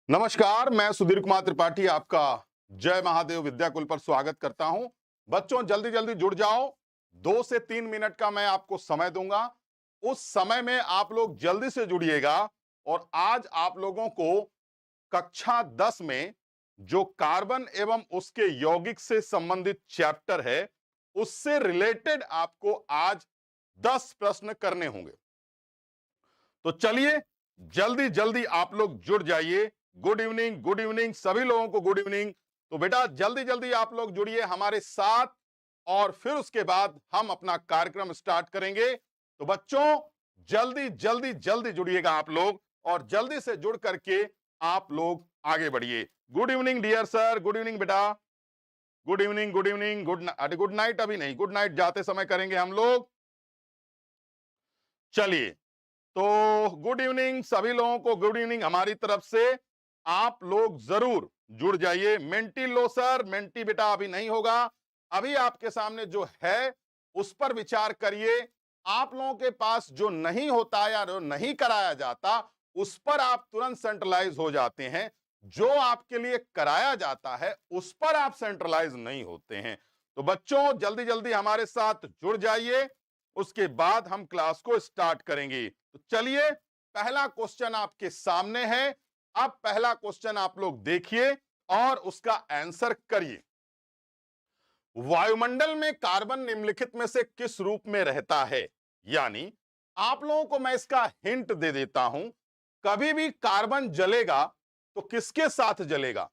नमस्कार, मैं सुधीर कुमार त्रिपाठी आपका जय महादेव विद्याकुल पर स्वागत करता हूं। बच्चों जल्दी जल्दी जुड़ जाओ। 2 से 3 मिनट का मैं आपको समय दूंगा। उस समय में आप लोग जल्दी से जुड़िएगा। और आज आप लोगों को कक्षा 10 में जो कार्बन एवं उसके यौगिक से संबंधित चैप्टर है, उससे रिलेटेड आपको आज 10 प्रश्न करने होंगे। तो चलिए जल्दी जल्दी आप लोग जुड़ जाइए। गुड इवनिंग सभी लोगों को गुड इवनिंग। तो बेटा जल्दी जल्दी आप लोग जुड़िए हमारे साथ और फिर उसके बाद हम अपना कार्यक्रम स्टार्ट करेंगे। तो बच्चों जल्दी जल्दी जल्दी जुड़िएगा आप लोग और जल्दी से जुड़ करके आप लोग आगे बढ़िए। Good evening dear sir, good evening बेटा, good evening good evening. Good night अभी नहीं, गुड नाइट जाते समय करेंगे हम लोग। चलिए तो गुड इवनिंग सभी लोगों को, गुड इवनिंग हमारी तरफ से। आप लोग जरूर जुड़ जाइए। मेंटी लो सर, मेंटी बेटा अभी नहीं होगा। अभी आपके सामने जो है उस पर विचार करिए। आप लोगों के पास जो नहीं होता या जो नहीं कराया जाता उस पर आप तुरंत सेंट्रलाइज हो जाते हैं। जो आपके लिए कराया जाता है उस पर आप सेंट्रलाइज नहीं होते हैं। तो बच्चों जल्दी जल्दी हमारे साथ जुड़ जाइए, उसके बाद हम क्लास को स्टार्ट करेंगे। तो चलिए पहला क्वेश्चन आपके सामने है। अब पहला क्वेश्चन आप लोग देखिए और उसका आंसर करिए। वायुमंडल में कार्बन निम्नलिखित में से किस रूप में रहता है? यानी आप लोगों को मैं इसका हिंट दे देता हूं। कभी भी कार्बन जलेगा तो किसके साथ जलेगा?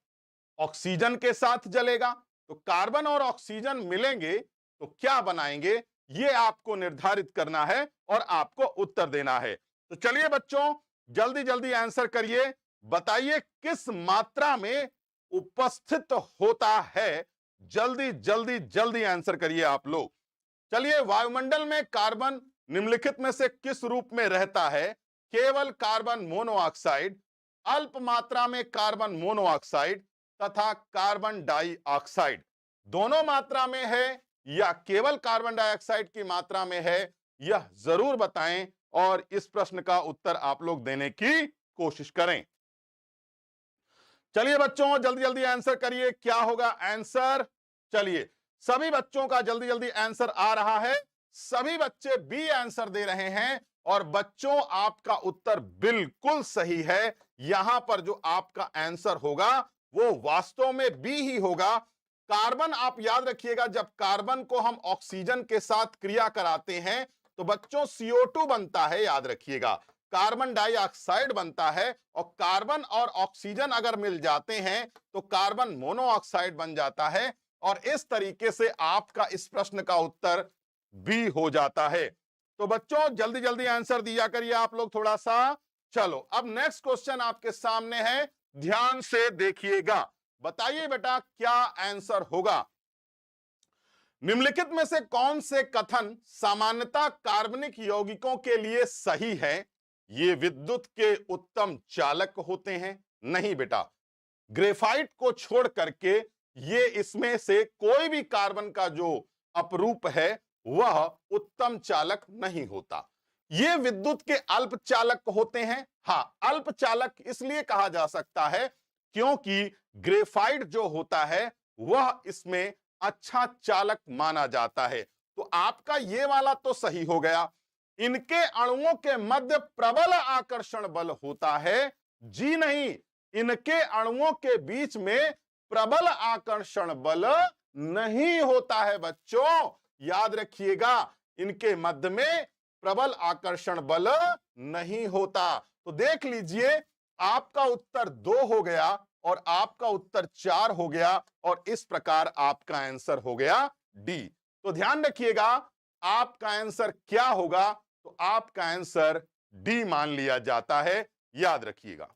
ऑक्सीजन के साथ जलेगा। तो कार्बन और ऑक्सीजन मिलेंगे तो क्या बनाएंगे, ये आपको निर्धारित करना है और आपको उत्तर देना है। तो चलिए बच्चों जल्दी जल्दी आंसर करिए। बताइए किस मात्रा में उपस्थित होता है? जल्दी जल्दी जल्दी आंसर करिए आप लोग। चलिए वायुमंडल में कार्बन निम्नलिखित में से किस रूप में रहता है? केवल कार्बन मोनोऑक्साइड, अल्प मात्रा में कार्बन मोनोऑक्साइड तथा कार्बन डाइऑक्साइड। दोनों मात्रा में है या केवल कार्बन डाइऑक्साइड की मात्रा में है, यह जरूर बताएं और इस प्रश्न का उत्तर आप लोग देने की कोशिश करें। चलिए बच्चों जल्दी जल्दी आंसर करिए, क्या होगा आंसर? चलिए सभी बच्चों का जल्दी जल्दी आंसर आ रहा है। सभी बच्चे बी आंसर दे रहे हैं और बच्चों आपका उत्तर बिल्कुल सही है। यहां पर जो आपका आंसर होगा वो वास्तव में बी ही होगा। कार्बन आप याद रखिएगा, जब कार्बन को हम ऑक्सीजन के साथ क्रिया कराते हैं तो बच्चों CO2 बनता है, याद रखिएगा। कार्बन डाइऑक्साइड बनता है और कार्बन और ऑक्सीजन अगर मिल जाते हैं तो कार्बन मोनोऑक्साइड बन जाता है। और इस तरीके से आपका इस प्रश्न का उत्तर बी हो जाता है। तो बच्चों जल्दी जल्दी आंसर दिया करिए आप लोग थोड़ा सा। चलो अब नेक्स्ट क्वेश्चन आपके सामने है, ध्यान से देखिएगा। बताइए बेटा क्या आंसर होगा? निम्नलिखित में से कौन से कथन सामान्यतः कार्बनिक यौगिकों के लिए सही है? ये विद्युत के उत्तम चालक होते हैं। नहीं बेटा, ग्रेफाइट को छोड़ करके ये इसमें से कोई भी कार्बन का जो अपरूप है वह उत्तम चालक नहीं होता। ये विद्युत के अल्प चालक होते हैं। हाँ, अल्प चालक इसलिए कहा जा सकता है क्योंकि ग्रेफाइट जो होता है वह इसमें अच्छा चालक माना जाता है। तो आपका ये वाला तो सही हो गया। इनके अणुओं के मध्य प्रबल आकर्षण बल होता है। जी नहीं, इनके अणुओं के बीच में प्रबल आकर्षण बल नहीं होता है बच्चों, याद रखिएगा। इनके मध्य में प्रबल आकर्षण बल नहीं होता। तो देख लीजिए आपका उत्तर 2 हो गया और आपका उत्तर 4 हो गया और इस प्रकार आपका आंसर हो गया डी। तो ध्यान रखिएगा आपका आंसर क्या होगा। तो आपका आंसर डी मान लिया जाता है, याद रखिएगा।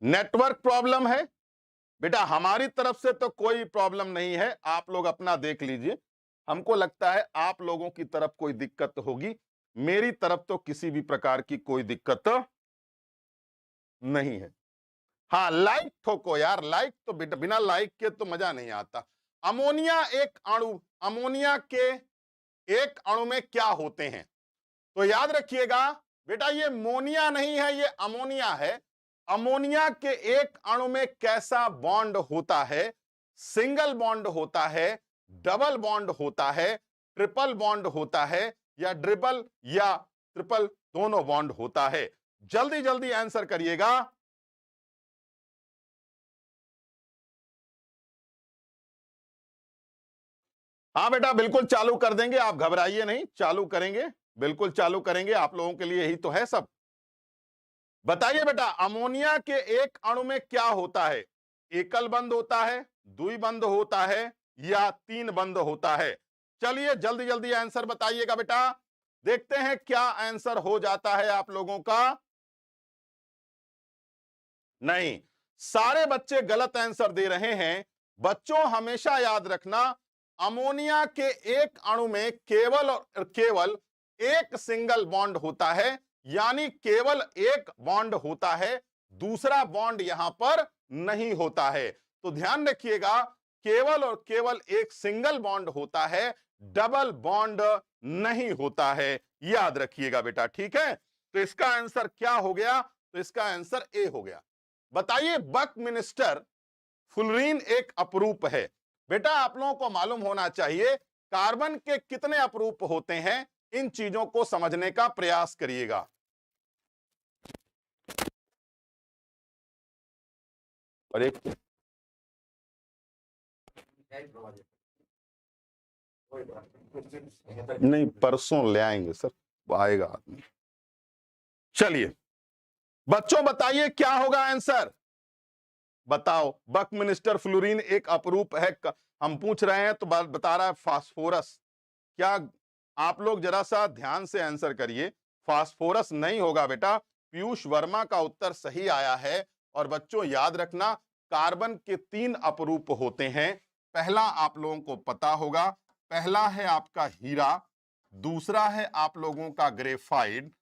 नेटवर्क प्रॉब्लम है बेटा? हमारी तरफ से तो कोई प्रॉब्लम नहीं है, आप लोग अपना देख लीजिए। हमको लगता है आप लोगों की तरफ कोई दिक्कत होगी, मेरी तरफ तो किसी भी प्रकार की कोई दिक्कत नहीं है। हाँ लाइक ठोको यार, लाइक तो बिना लाइक के तो मजा नहीं आता। अमोनिया एक अणु, अमोनिया के एक अणु में क्या होते हैं? तो याद रखिएगा बेटा ये मोनिया नहीं है, ये अमोनिया है। अमोनिया के एक अणु में कैसा बॉन्ड होता है? सिंगल बॉन्ड होता है, डबल बॉन्ड होता है, ट्रिपल बॉन्ड होता है, या ट्रिपल या ट्रिपल दोनों बॉन्ड होता है? जल्दी जल्दी आंसर करिएगा। हाँ बेटा बिल्कुल चालू कर देंगे, आप घबराइए नहीं, चालू करेंगे, बिल्कुल चालू करेंगे, आप लोगों के लिए यही तो है सब। बताइए बेटा, अमोनिया के एक अणु में क्या होता है? एकल बंध होता है, द्वि बंध होता है, या तीन बंध होता है? चलिए जल्दी जल्दी आंसर बताइएगा बेटा, देखते हैं क्या आंसर हो जाता है आप लोगों का। नहीं, सारे बच्चे गलत आंसर दे रहे हैं। बच्चों हमेशा याद रखना, अमोनिया के एक अणु में केवल और केवल एक सिंगल बॉन्ड होता है, यानी केवल एक बॉन्ड होता है, दूसरा बॉन्ड यहां पर नहीं होता है। तो ध्यान रखिएगा, केवल और केवल एक सिंगल बॉन्ड होता है, डबल बॉन्ड नहीं होता है, याद रखिएगा बेटा, ठीक है। तो इसका आंसर क्या हो गया? तो इसका आंसर ए हो गया। बताइए, बकमिनिस्टर फुलरीन एक अपरूप है। बेटा आप लोगों को मालूम होना चाहिए कार्बन के कितने अपरूप होते हैं, इन चीजों को समझने का प्रयास करिएगा। और एक नहीं, परसों ले आएंगे सर, आएगा आदमी। चलिए बच्चों बताइए क्या होगा आंसर, बताओ। बकमिनिस्टर फ्लोरीन एक अपरूप है, हम पूछ रहे हैं तो बता रहा है फास्फोरस। क्या आप लोग जरा सा ध्यान से आंसर करिए, फास्फोरस नहीं होगा बेटा। पीयूष वर्मा का उत्तर सही आया है। और बच्चों याद रखना, कार्बन के तीन अपरूप होते हैं। पहला आप लोगों को पता होगा, पहला है आपका हीरा, दूसरा है आप लोगों का ग्रेफाइट,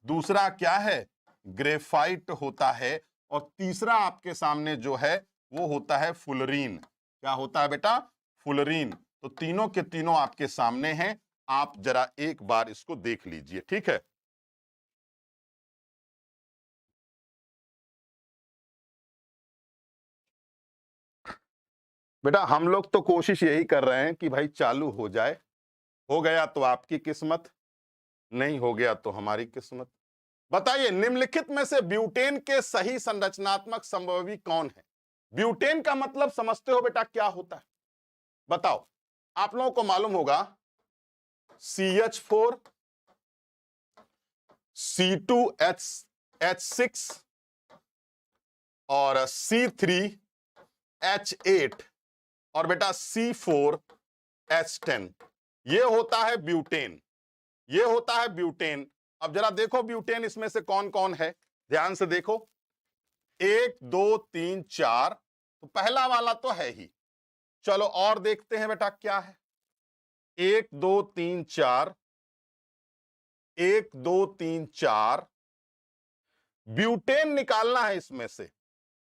दूसरा क्या है, ग्रेफाइट होता है, और तीसरा आपके सामने जो है वो होता है फुलरीन। क्या होता है बेटा? फुलरीन। तो तीनों के तीनों आपके सामने हैं, आप जरा एक बार इसको देख लीजिए, ठीक है। बेटा हम लोग तो कोशिश यही कर रहे हैं कि भाई चालू हो जाए, हो गया तो आपकी किस्मत, नहीं हो गया तो हमारी किस्मत। बताइए, निम्नलिखित में से ब्यूटेन के सही संरचनात्मक संभवी कौन है? ब्यूटेन का मतलब समझते हो बेटा क्या होता है? बताओ, आप लोगों को मालूम होगा CH4, C2H6 और C3H8 और बेटा C4H10, ये होता है ब्यूटेन, ये होता है ब्यूटेन। अब जरा देखो ब्यूटेन इसमें से कौन कौन है, ध्यान से देखो, 1 2 3 4, तो पहला वाला तो है ही। चलो और देखते हैं बेटा क्या है, 1 2 3 4, 1 2 3 4, ब्यूटेन निकालना है इसमें से।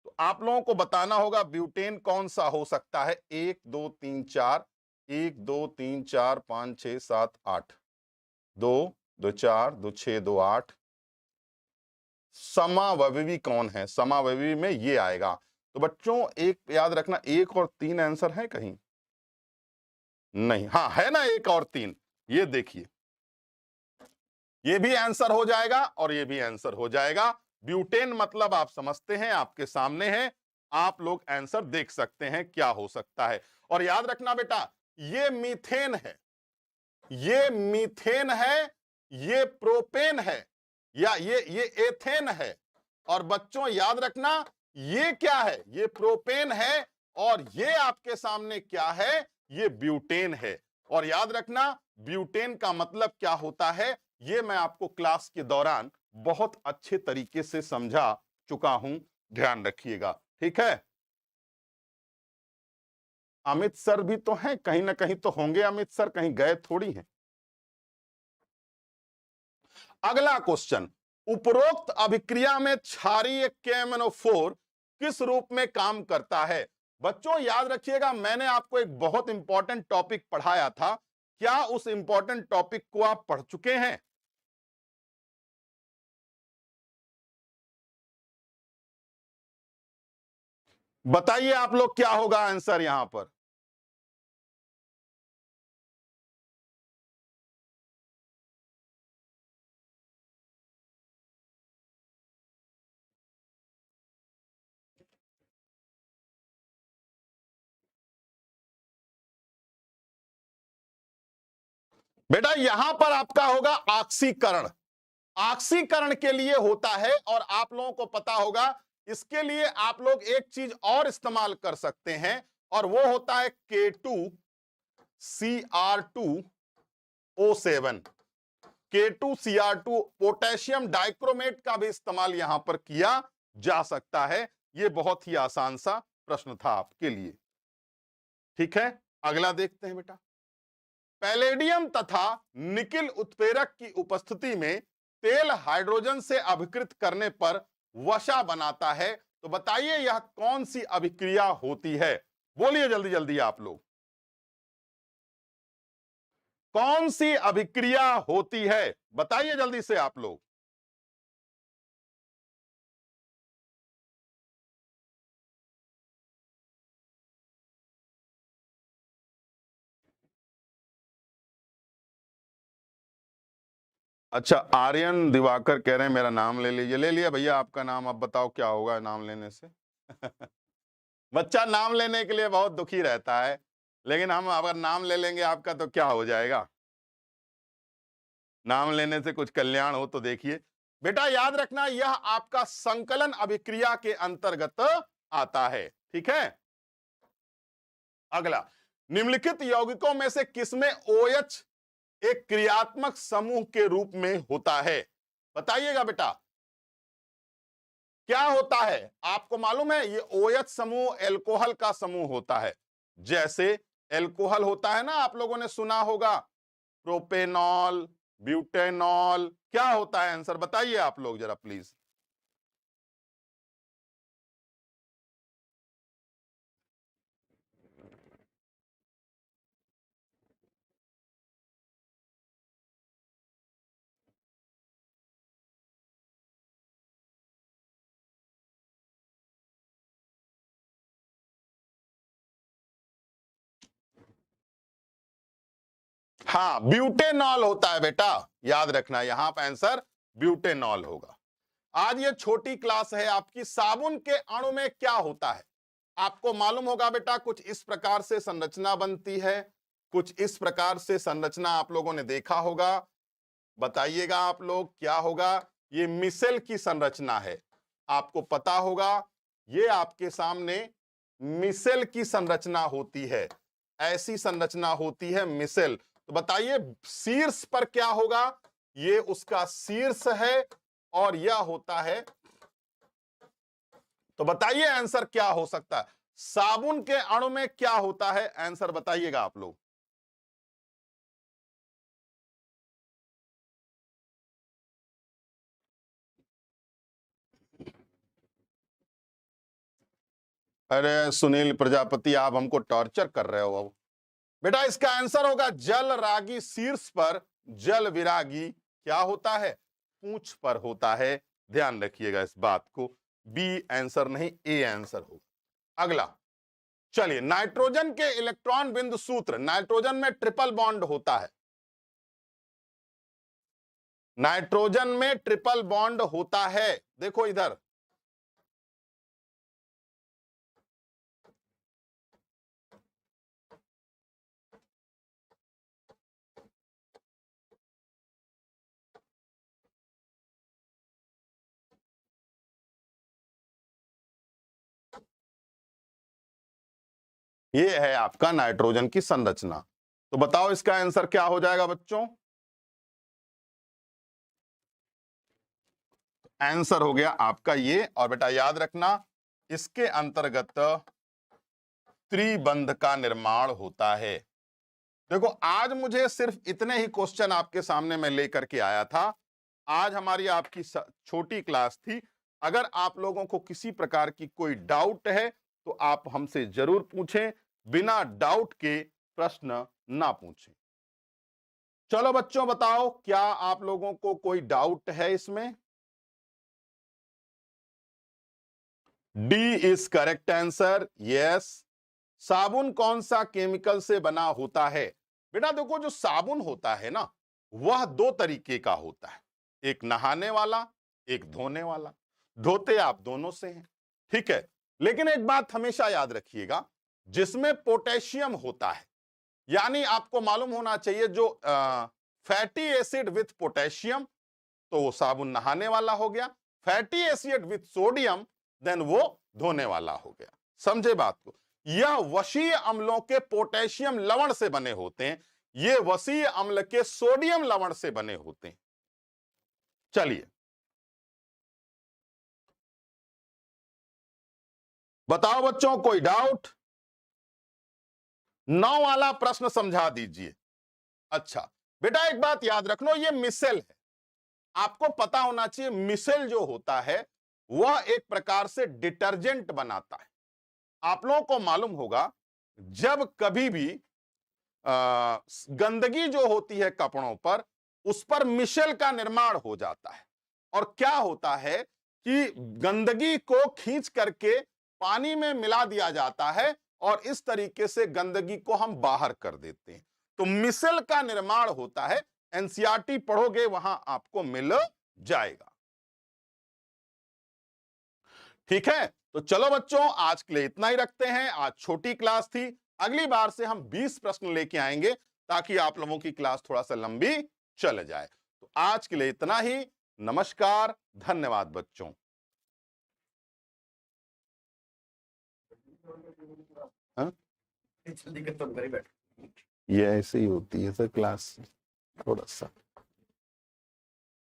तो आप लोगों को बताना होगा ब्यूटेन कौन सा हो सकता है। 1 2 3 4, 1 2 3 4 5 6 7 8, 2 2 4 2 6 2 8, समावयवी कौन है? समावयवी में ये आएगा। तो बच्चों एक याद रखना, 1 और 3 आंसर है कहीं? नहीं, हाँ है ना 1 और 3, ये देखिए, ये भी आंसर हो जाएगा और ये भी आंसर हो जाएगा। ब्यूटेन मतलब आप समझते हैं, आपके सामने है, आप लोग आंसर देख सकते हैं क्या हो सकता है। और याद रखना बेटा, ये मीथेन है, ये मीथेन है, ये प्रोपेन है, या ये एथेन है। और बच्चों याद रखना, ये क्या है? ये प्रोपेन है, और ये आपके सामने क्या है? ये ब्यूटेन है। और याद रखना, ब्यूटेन का मतलब क्या होता है, ये मैं आपको क्लास के दौरान बहुत अच्छे तरीके से समझा चुका हूं, ध्यान रखिएगा, ठीक है। अमित सर भी तो हैं, कहीं ना कहीं तो होंगे अमित सर, कहीं गए थोड़ी हैं। अगला क्वेश्चन, उपरोक्त अभिक्रिया में क्षारीय KMnO4 किस रूप में काम करता है? बच्चों याद रखिएगा, मैंने आपको एक बहुत इंपॉर्टेंट टॉपिक पढ़ाया था, क्या उस इंपॉर्टेंट टॉपिक को आप पढ़ चुके हैं? बताइए आप लोग क्या होगा आंसर यहां पर। बेटा यहां पर आपका होगा ऑक्सीकरण। ऑक्सीकरण के लिए होता है, और आप लोगों को पता होगा इसके लिए आप लोग एक चीज और इस्तेमाल कर सकते हैं, और वो होता है K2Cr2O7। K2Cr2 पोटेशियम डाइक्रोमेट का भी इस्तेमाल यहां पर किया जा सकता है। यह बहुत ही आसान सा प्रश्न था आपके लिए। ठीक है, अगला देखते हैं बेटा। पैलेडियम तथा निकिल उत्प्रेरक की उपस्थिति में तेल हाइड्रोजन से अभिकृत करने पर वसा बनाता है। तो बताइए यह कौन सी अभिक्रिया होती है? बोलिए जल्दी जल्दी आप लोग, कौन सी अभिक्रिया होती है? बताइए जल्दी से आप लोग। अच्छा, आर्यन दिवाकर कह रहे हैं मेरा नाम ले लीजिए। ले लिया भैया आपका नाम। अब बताओ क्या होगा नाम लेने से? बच्चा नाम लेने के लिए बहुत दुखी रहता है, लेकिन हम अगर नाम ले लेंगे आपका तो क्या हो जाएगा? नाम लेने से कुछ कल्याण हो तो देखिए। बेटा याद रखना यह आपका संकलन अभिक्रिया के अंतर्गत आता है। ठीक है, अगला, निम्नलिखित यौगिकों में से किसमें OH एक क्रियात्मक समूह के रूप में होता है? बताइएगा बेटा, क्या होता है? आपको मालूम है ये OH समूह एल्कोहल का समूह होता है। जैसे एल्कोहल होता है ना, आप लोगों ने सुना होगा प्रोपेनॉल, ब्यूटेनॉल। क्या होता है आंसर बताइए आप लोग जरा प्लीज। हाँ, ब्यूटेनॉल होता है बेटा, याद रखना यहां पर आंसर ब्यूटेनॉल होगा। आज ये छोटी क्लास है आपकी। साबुन के अणु में क्या होता है? आपको मालूम होगा बेटा, कुछ इस प्रकार से संरचना बनती है, कुछ इस प्रकार से संरचना आप लोगों ने देखा होगा। बताइएगा आप लोग क्या होगा? ये मिसेल की संरचना है, आपको पता होगा। ये आपके सामने मिसेल की संरचना होती है, ऐसी संरचना होती है मिसेल। तो बताइए शीर्ष पर क्या होगा? ये उसका शीर्ष है, और यह होता है। तो बताइए आंसर क्या हो सकता है? साबुन के अणु में क्या होता है? आंसर बताइएगा आप लोग। अरे सुनील प्रजापति, आप हमको टॉर्चर कर रहे हो अब। बेटा इसका आंसर होगा जल रागी शीर्ष पर, जल विरागी क्या होता है? पूंछ पर होता है। ध्यान रखिएगा इस बात को। बी आंसर नहीं, ए आंसर होगा। अगला, चलिए, नाइट्रोजन के इलेक्ट्रॉन बिंदु सूत्र। नाइट्रोजन में ट्रिपल बॉन्ड होता है। नाइट्रोजन में ट्रिपल बॉन्ड होता है, देखो इधर। ये है आपका नाइट्रोजन की संरचना। तो बताओ इसका आंसर क्या हो जाएगा बच्चों? आंसर हो गया आपका ये। और बेटा याद रखना इसके अंतर्गत त्रिबंध का निर्माण होता है। देखो आज मुझे सिर्फ इतने ही क्वेश्चन आपके सामने मैं लेकर के आया था। आज हमारी आपकी छोटी क्लास थी। अगर आप लोगों को किसी प्रकार की कोई डाउट है तो आप हमसे जरूर पूछें, बिना डाउट के प्रश्न ना पूछें। चलो बच्चों बताओ, क्या आप लोगों को कोई डाउट है इसमें? D is correct answer, yes. साबुन कौन सा केमिकल से बना होता है? बेटा देखो, जो साबुन होता है ना, वह दो तरीके का होता है, एक नहाने वाला, एक धोने वाला। धोते आप दोनों से हैं, ठीक है। लेकिन एक बात हमेशा याद रखिएगा, जिसमें पोटेशियम होता है, यानी आपको मालूम होना चाहिए, जो फैटी एसिड विथ पोटेशियम, तो वो साबुन नहाने वाला हो गया। Fatty acid with sodium, then वो धोने वाला हो गया। समझे बात को? यह वशीय अम्लों के पोटेशियम लवण से बने होते हैं, ये वसीय अम्ल के सोडियम लवण से बने होते हैं। चलिए बताओ बच्चों, कोई डाउट? 9 वाला प्रश्न समझा दीजिए। अच्छा बेटा, एक बात याद रखना, ये मिसेल है, आपको पता होना चाहिए। मिसेल जो होता है वह एक प्रकार से डिटर्जेंट बनाता है। आप लोगों को मालूम होगा, जब कभी भी गंदगी जो होती है कपड़ों पर, उस पर मिशेल का निर्माण हो जाता है। और क्या होता है कि गंदगी को खींच करके पानी में मिला दिया जाता है, और इस तरीके से गंदगी को हम बाहर कर देते हैं। तो मिशेल का निर्माण होता है। एनसीईआरटी पढ़ोगे, वहां आपको मिल जाएगा। ठीक है, तो चलो बच्चों, आज के लिए इतना ही रखते हैं। आज छोटी क्लास थी, अगली बार से हम 20 प्रश्न लेके आएंगे, ताकि आप लोगों की क्लास थोड़ा सा लंबी चल जाए। तो आज के लिए इतना ही। नमस्कार, धन्यवाद बच्चों। हाँ? ये ऐसे ही होती है सर क्लास, थोड़ा सा